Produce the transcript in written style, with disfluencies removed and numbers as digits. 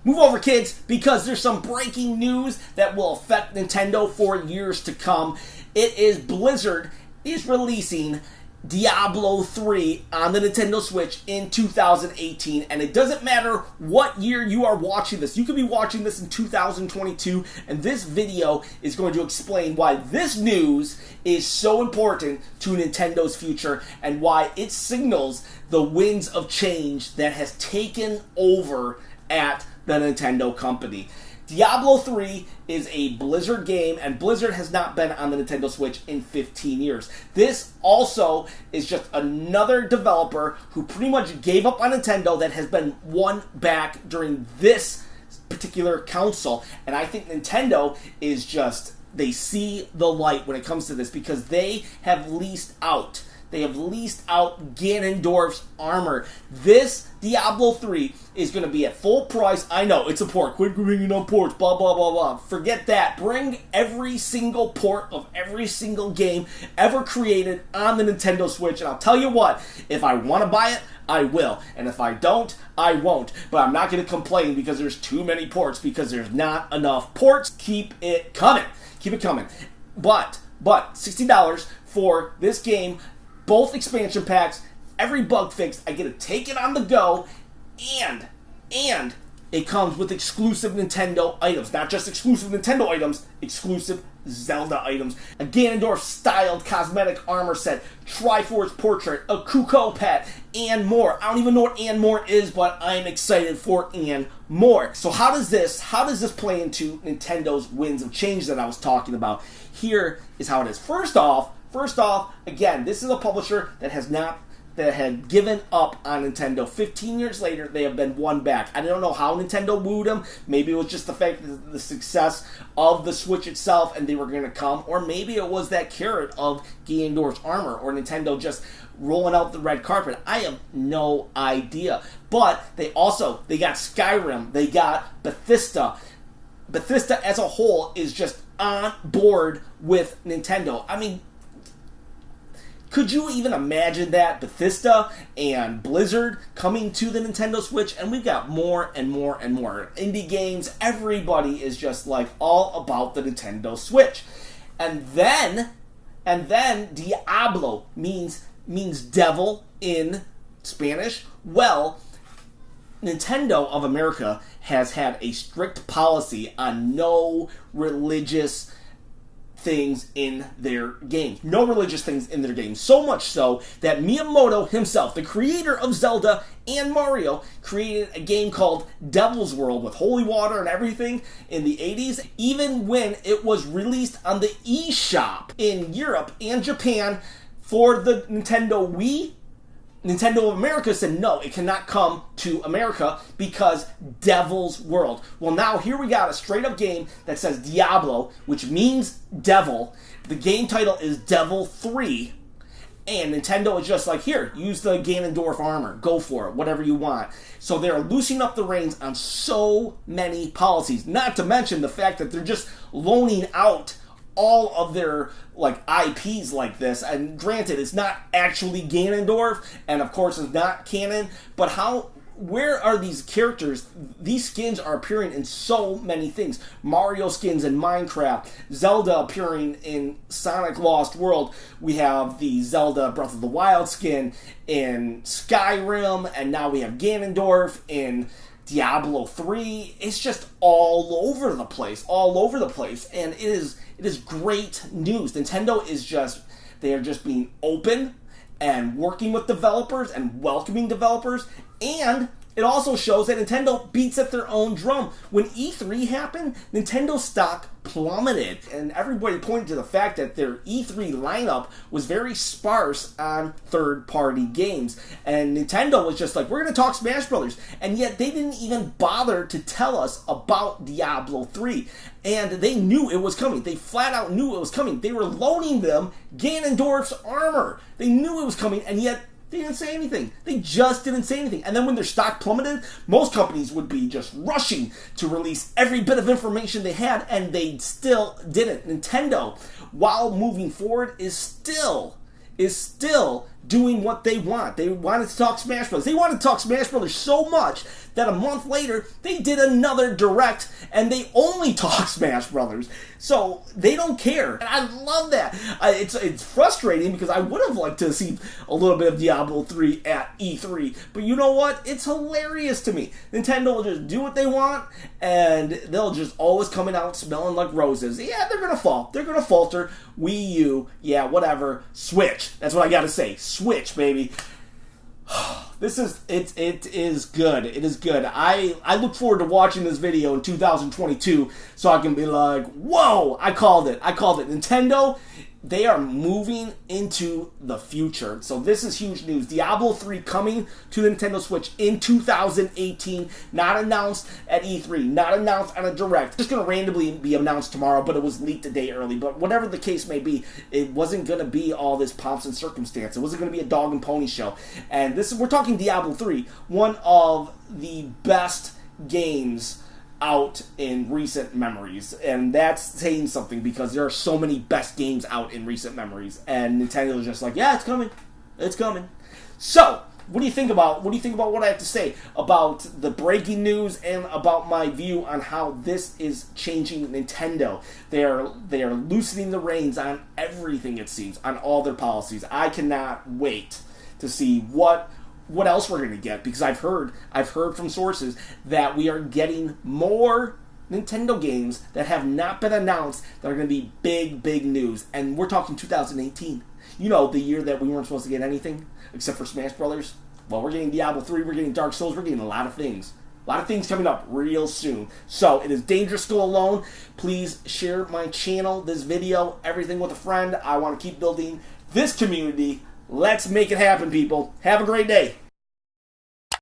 Move over, kids, because there's some breaking news that will affect Nintendo for years to come. It is Blizzard is releasing Diablo 3 on the Nintendo Switch in 2018, and it doesn't matter what year you are watching this. You could be watching this in 2022, and this video is going to explain why this news is so important to Nintendo's future and why it signals the winds of change that has taken over at the Nintendo company. Diablo 3 is a Blizzard game, and Blizzard has not been on the Nintendo Switch in 15 years. This also is just another developer who pretty much gave up on Nintendo that has been won back during this particular console. And I think Nintendo is just, they see the light when it comes to this because they have leased out. They have leased out Ganondorf's armor. This Diablo 3 is going to be at full price. I know, it's a port. Quit bringing up ports, blah, blah, blah, blah. Forget that. Bring every single port of every single game ever created on the Nintendo Switch. And I'll tell you what, if I want to buy it, I will. And if I don't, I won't. But I'm not going to complain because there's too many ports, because there's not enough ports. Keep it coming. Keep it coming. But $60 for this game, both expansion packs, every bug fix. I get to take it on the go, and it comes with exclusive Nintendo items. Not just exclusive Nintendo items, exclusive Zelda items. A Ganondorf-styled cosmetic armor set, Triforce portrait, a Kuko pet, and more. I don't even know what and more is, but I'm excited for and more. So how does this play into Nintendo's winds of change that I was talking about? Here is how it is. First off, again, this is a publisher that had given up on Nintendo. 15 years later, they have been won back. I don't know how Nintendo wooed them. Maybe it was just the fact that the success of the Switch itself and they were going to come, or maybe it was that carrot of Ganondorf's armor, or Nintendo just rolling out the red carpet. I have no idea. But they got Skyrim, they got Bethesda. Bethesda as a whole is just on board with Nintendo. I mean, could you even imagine that? Bethesda and Blizzard coming to the Nintendo Switch, and we've got more and more and more indie games. Everybody is just like all about the Nintendo Switch. And then Diablo means devil in Spanish. Well, Nintendo of America has had a strict policy on no religious things in their games. No religious things in their games. So much so that Miyamoto himself, the creator of Zelda and Mario, created a game called Devil's World with holy water and everything in the 80s. Even when it was released on the eShop in Europe and Japan for the Nintendo Wii, Nintendo of America said, no, it cannot come to America because Devil's World. Well, now here we got a straight-up game that says Diablo, which means devil. The game title is Devil 3. And Nintendo is just like, here, use the Ganondorf armor. Go for it, whatever you want. So they're loosening up the reins on so many policies. Not to mention the fact that they're just loaning out all of their IPs like this, and granted, it's not actually Ganondorf, and of course it's not canon, but where are these characters? These skins are appearing in so many things. Mario skins in Minecraft, Zelda appearing in Sonic Lost World, we have the Zelda Breath of the Wild skin in Skyrim, and now we have Ganondorf in Diablo 3. It's just all over the place, and it is great news. Nintendo they are just being open and working with developers and welcoming developers, and it also shows that Nintendo beats at their own drum. When E3 happened, Nintendo stock plummeted, and everybody pointed to the fact that their E3 lineup was very sparse on third-party games. And Nintendo was just like, we're going to talk Smash Brothers. And yet they didn't even bother to tell us about Diablo 3. And they knew it was coming. They flat out knew it was coming. They were loaning them Ganondorf's armor. They knew it was coming, and yet they didn't say anything. They just didn't say anything. And then when their stock plummeted, most companies would be just rushing to release every bit of information they had, and they still didn't. Nintendo, while moving forward, is still doing what they want. They wanted to talk Smash Brothers. They wanted to talk Smash Brothers so much that a month later, they did another Direct, and they only talk Smash Brothers. So, they don't care. And I love that. It's frustrating because I would have liked to see a little bit of Diablo 3 at E3. But you know what? It's hilarious to me. Nintendo will just do what they want, and they'll just always coming out smelling like roses. Yeah, they're going to fall. They're going to falter. Wii U, yeah, whatever. Switch. That's what I got to say. Switch, baby. It is good. It is good. I look forward to watching this video in 2022 so I can be like, whoa, I called it. Nintendo, they are moving into the future. So this is huge news. Diablo 3 coming to the Nintendo Switch in 2018. Not announced at E3. Not announced on a Direct. Just going to randomly be announced tomorrow, but it was leaked a day early. But whatever the case may be, it wasn't going to be all this pomps and circumstance. It wasn't going to be a dog and pony show. And we're talking Diablo 3, one of the best games out in recent memories, and that's saying something because there are so many best games out in recent memories, and Nintendo's just like, yeah, it's coming. So, what do you think about what I have to say about the breaking news and about my view on how this is changing Nintendo? They are loosening the reins on everything, it seems, on all their policies. I cannot wait to see what else we're going to get, because I've heard from sources that we are getting more Nintendo games that have not been announced that are going to be big news. And we're talking 2018. You know, the year that we weren't supposed to get anything except for Smash Brothers. Well, we're getting Diablo 3, we're getting Dark Souls, we're getting a lot of things. A lot of things coming up real soon. So, it is dangerous to go alone. Please share my channel, this video, everything with a friend. I want to keep building this community. Let's make it happen, people. Have a great day.